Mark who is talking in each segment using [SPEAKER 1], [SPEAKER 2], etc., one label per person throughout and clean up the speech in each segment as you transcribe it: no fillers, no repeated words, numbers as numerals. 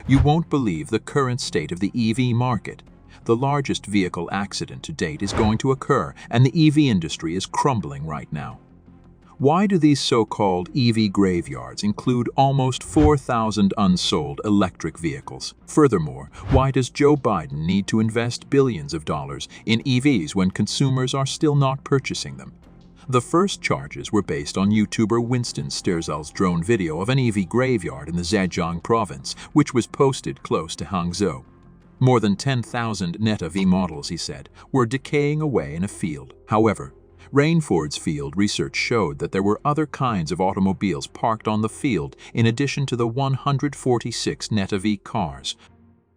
[SPEAKER 1] You won't believe the current state of the EV market. The largest vehicle accident to date is going to occur, and the EV industry is crumbling right now. Why do these so-called EV graveyards include almost 4,000 unsold electric vehicles? Furthermore, why does Joe Biden need to invest billions of dollars in EVs when consumers are still not purchasing them? The first charges were based on YouTuber Winston Sterzel's drone video of an EV graveyard in the Zhejiang province, which was posted close to Hangzhou. More than 10,000 NET-EV models, he said, were decaying away in a field. However, Rainford's field research showed that there were other kinds of automobiles parked on the field in addition to the 146 NET-EV cars.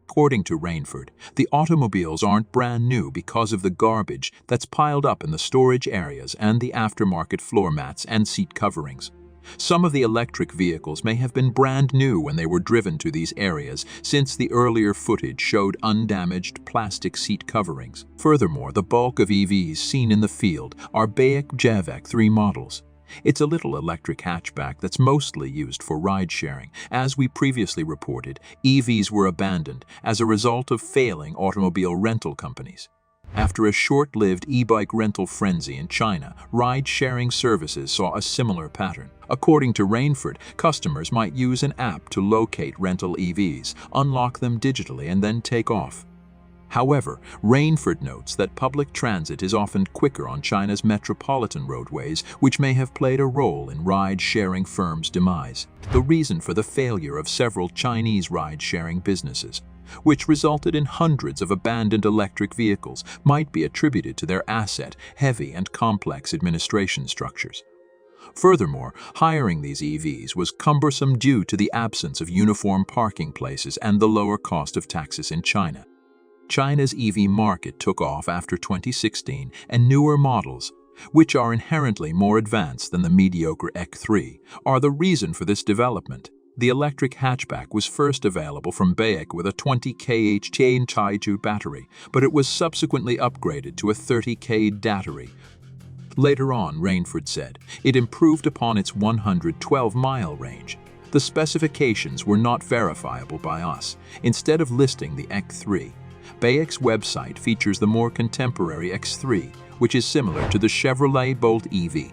[SPEAKER 1] According to Rainford, the automobiles aren't brand new because of the garbage that's piled up in the storage areas and the aftermarket floor mats and seat coverings. Some of the electric vehicles may have been brand new when they were driven to these areas, since the earlier footage showed undamaged plastic seat coverings. Furthermore, the bulk of EVs seen in the field are BAIC JEVEC 3 models. It's a little electric hatchback that's mostly used for ride-sharing. As we previously reported, EVs were abandoned as a result of failing automobile rental companies. After a short-lived e-bike rental frenzy in China, ride-sharing services saw a similar pattern. According to Rainford, customers might use an app to locate rental EVs, unlock them digitally, and then take off. However, Rainford notes that public transit is often quicker on China's metropolitan roadways, which may have played a role in ride-sharing firms' demise. The reason for the failure of several Chinese ride-sharing businesses, which resulted in hundreds of abandoned electric vehicles, might be attributed to their asset-heavy and complex administration structures. Furthermore, hiring these EVs was cumbersome due to the absence of uniform parking places and the lower cost of taxes in China. China's EV market took off after 2016, and newer models, which are inherently more advanced than the mediocre EC3, are the reason for this development. The electric hatchback was first available from BAIC with a 20 kHh Taiju battery, but it was subsequently upgraded to a 30 kWh battery. Later on, Rainford said, it improved upon its 112-mile range. The specifications were not verifiable by us. Instead of listing the EC3, BAIC's website features the more contemporary X3, which is similar to the Chevrolet Bolt EV.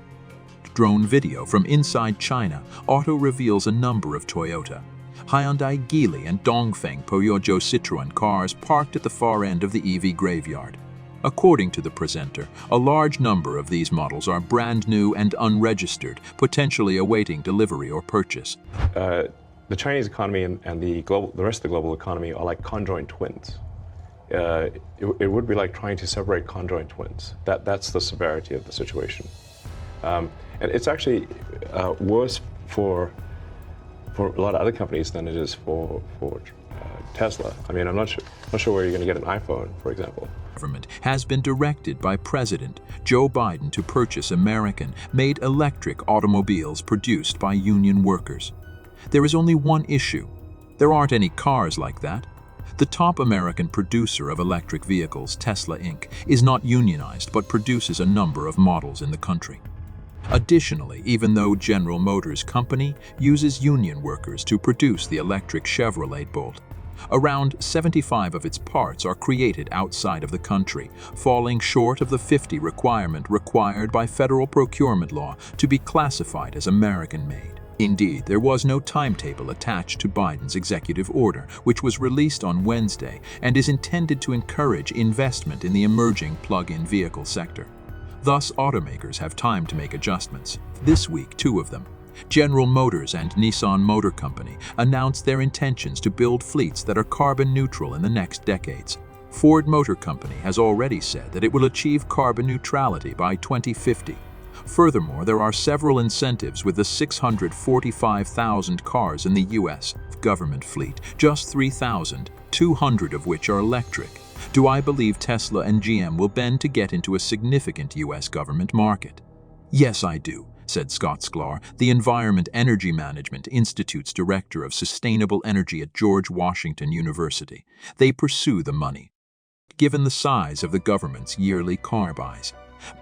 [SPEAKER 1] Drone video from inside China also reveals a number of Toyota, Hyundai Geely and Dongfeng Peugeot Citroën cars parked at the far end of the EV graveyard. According to the presenter, a large number of these models are brand new and unregistered, potentially awaiting delivery or purchase.
[SPEAKER 2] The Chinese economy and the rest of the global economy are like conjoined twins. It would be like trying to separate conjoined twins. That's the severity of the situation. And it's actually worse for a lot of other companies than it is for Tesla. I mean, I'm not sure where you're going to get an iPhone, for example.
[SPEAKER 1] Government has been directed by President Joe Biden to purchase American-made electric automobiles produced by union workers. There is only one issue. There aren't any cars like that. The top American producer of electric vehicles, Tesla Inc., is not unionized but produces a number of models in the country. Additionally, even though General Motors Company uses union workers to produce the electric Chevrolet Bolt, around 75 of its parts are created outside of the country, falling short of the 50 requirement required by federal procurement law to be classified as American-made. Indeed, there was no timetable attached to Biden's executive order, which was released on Wednesday and is intended to encourage investment in the emerging plug-in vehicle sector. Thus, automakers have time to make adjustments. This week, two of them, General Motors and Nissan Motor Company, announced their intentions to build fleets that are carbon neutral in the next decades. Ford Motor Company has already said that it will achieve carbon neutrality by 2050. Furthermore, there are several incentives with the 645,000 cars in the U.S. government fleet, just 3,200 of which are electric. Do I believe Tesla and GM will bend to get into a significant U.S. government market? Yes, I do, said Scott Sklar, the Environment Energy Management Institute's Director of Sustainable Energy at George Washington University. They pursue the money. Given the size of the government's yearly car buys,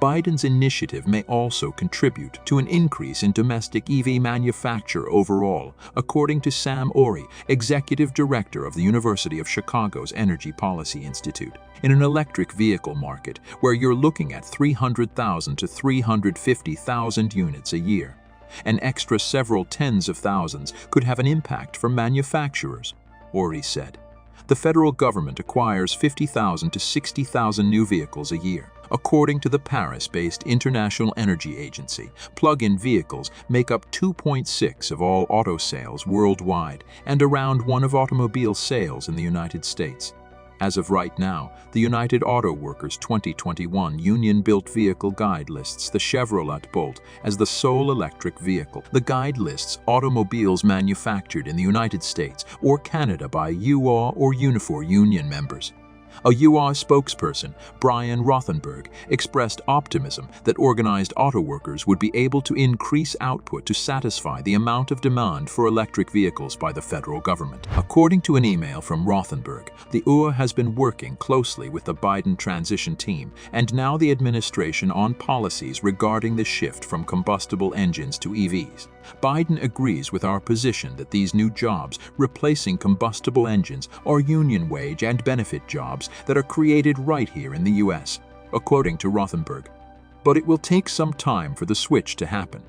[SPEAKER 1] Biden's initiative may also contribute to an increase in domestic EV manufacture overall, according to Sam Ori, executive director of the University of Chicago's Energy Policy Institute. In an electric vehicle market where you're looking at 300,000 to 350,000 units a year, an extra several tens of thousands could have an impact for manufacturers, Ori said. The federal government acquires 50,000 to 60,000 new vehicles a year. According to the Paris-based International Energy Agency, plug-in vehicles make up 2.6% of all auto sales worldwide and around 1% of automobile sales in the United States. As of right now, the United Auto Workers 2021 Union-Built Vehicle Guide lists the Chevrolet Bolt as the sole electric vehicle. The guide lists automobiles manufactured in the United States or Canada by UAW or Unifor union members. A UAW spokesperson, Brian Rothenberg, expressed optimism that organized auto workers would be able to increase output to satisfy the amount of demand for electric vehicles by the federal government. According to an email from Rothenberg, the UAW has been working closely with the Biden transition team and now the administration on policies regarding the shift from combustible engines to EVs. Biden agrees with our position that these new jobs replacing combustible engines are union wage and benefit jobs that are created right here in the U.S., according to Rothenberg. But it will take some time for the switch to happen.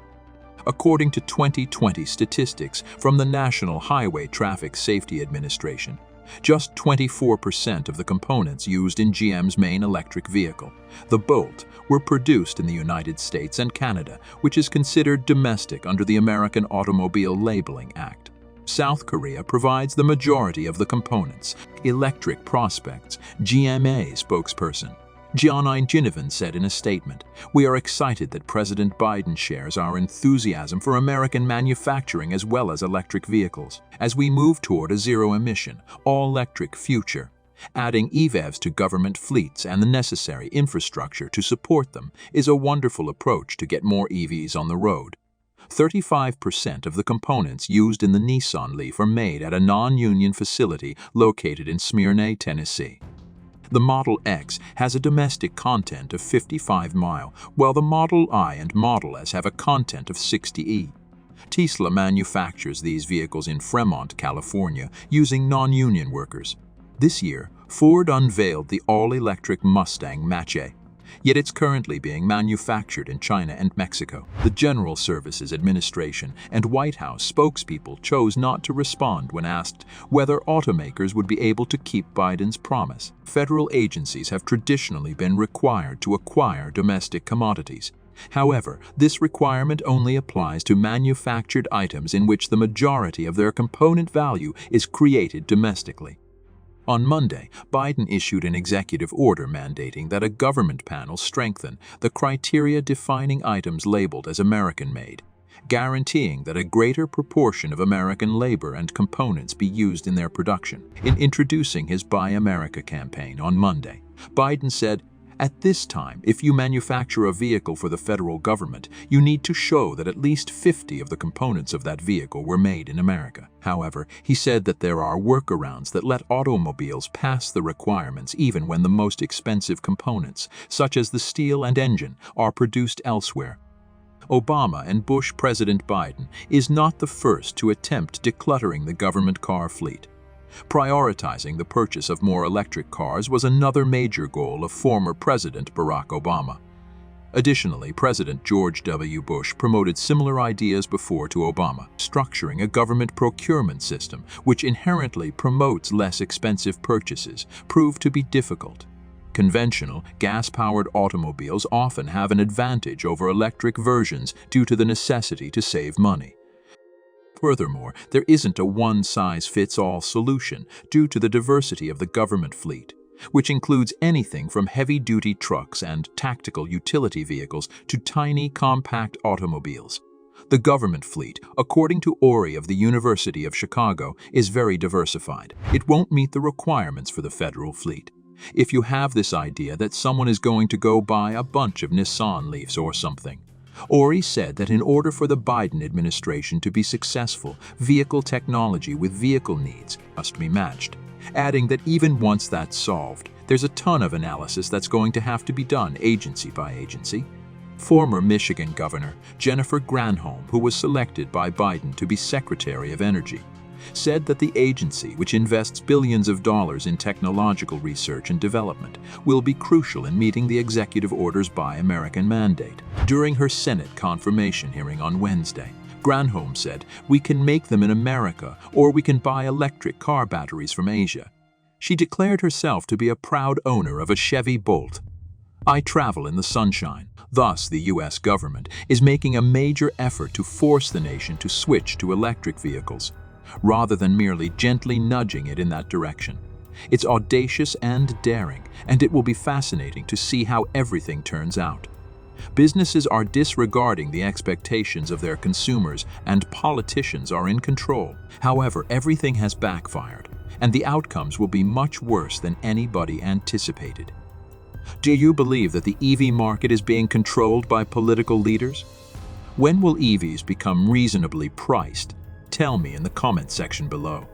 [SPEAKER 1] According to 2020 statistics from the National Highway Traffic Safety Administration, just 24% of the components used in GM's main electric vehicle, the Bolt, were produced in the United States and Canada, which is considered domestic under the American Automobile Labeling Act. South Korea provides the majority of the components. Electric Prospects, GMA spokesperson Jianai Jinivan said in a statement, "We are excited that President Biden shares our enthusiasm for American manufacturing as well as electric vehicles, as we move toward a zero-emission, all-electric future. Adding EVs to government fleets and the necessary infrastructure to support them is a wonderful approach to get more EVs on the road." 35% of the components used in the Nissan Leaf are made at a non-union facility located in Smyrna, Tennessee. The Model X has a domestic content of 55 mi, while the Model I and Model S have a content of 60 Tesla manufactures these vehicles in Fremont, California, using non-union workers. This year, Ford unveiled the all-electric Mustang Mach-E, yet it's currently being manufactured in China and Mexico. The General Services Administration and White House spokespeople chose not to respond when asked whether automakers would be able to keep Biden's promise. Federal agencies have traditionally been required to acquire domestic commodities. However, this requirement only applies to manufactured items in which the majority of their component value is created domestically. On Monday, Biden issued an executive order mandating that a government panel strengthen the criteria defining items labeled as American-made, guaranteeing that a greater proportion of American labor and components be used in their production. In introducing his Buy America campaign on Monday, Biden said, "At this time, if you manufacture a vehicle for the federal government, you need to show that at least 50 of the components of that vehicle were made in America." However, he said that there are workarounds that let automobiles pass the requirements even when the most expensive components, such as the steel and engine, are produced elsewhere. Obama and Bush President Biden is not the first to attempt decluttering the government car fleet. Prioritizing the purchase of more electric cars was another major goal of former President Barack Obama. Additionally, President George W. Bush promoted similar ideas before to Obama. Structuring a government procurement system which inherently promotes less expensive purchases proved to be difficult. Conventional, gas-powered automobiles often have an advantage over electric versions due to the necessity to save money. Furthermore, there isn't a one-size-fits-all solution due to the diversity of the government fleet, which includes anything from heavy-duty trucks and tactical utility vehicles to tiny, compact automobiles. The government fleet, according to Ori of the University of Chicago, is very diversified. It won't meet the requirements for the federal fleet. If you have this idea that someone is going to go buy a bunch of Nissan Leafs or something, Ori said that in order for the Biden administration to be successful, vehicle technology with vehicle needs must be matched, adding that even once that's solved, There's a ton of analysis that's going to have to be done agency by agency. Former Michigan Governor Jennifer Granholm, who was selected by Biden to be Secretary of Energy, said that the agency, which invests billions of dollars in technological research and development, will be crucial in meeting the executive order's Buy American mandate. During her Senate confirmation hearing on Wednesday, Granholm said, "We can make them in America, or we can buy electric car batteries from Asia." She declared herself to be a proud owner of a Chevy Bolt. "I travel in the sunshine." Thus, the U.S. government is making a major effort to force the nation to switch to electric vehicles, rather than merely gently nudging it in that direction. It's audacious and daring, and it will be fascinating to see how everything turns out. Businesses are disregarding the expectations of their consumers, and politicians are in control. However, everything has backfired, and the outcomes will be much worse than anybody anticipated. Do you believe that the EV market is being controlled by political leaders? When will EVs become reasonably priced? Tell me in the comment section below.